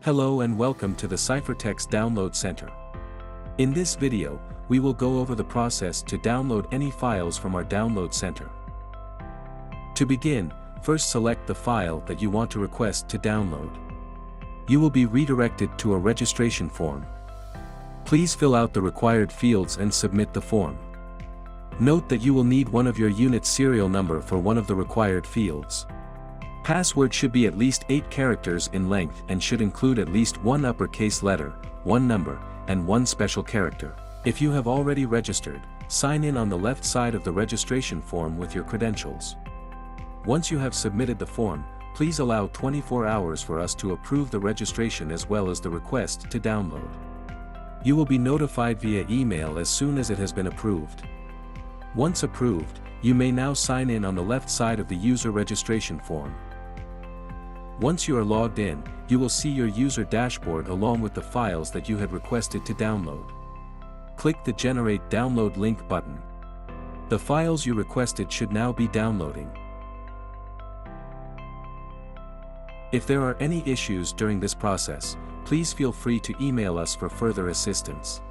Hello and welcome to the Ciphertex Download Center. In this video, we will go over the process to download any files from our Download Center. To begin, first select the file that you want to request to download. You will be redirected to a registration form. Please fill out the required fields and submit the form. Note that you will need one of your unit's serial number for one of the required fields. Password should be at least 8 characters in length and should include at least one uppercase letter, one number, and one special character. If you have already registered, sign in on the left side of the registration form with your credentials. Once you have submitted the form, please allow 24 hours for us to approve the registration as well as the request to download. You will be notified via email as soon as it has been approved. Once approved, you may now sign in on the left side of the user registration form. Once you are logged in, you will see your user dashboard along with the files that you had requested to download. Click the Generate Download Link button. The files you requested should now be downloading. If there are any issues during this process, please feel free to email us for further assistance.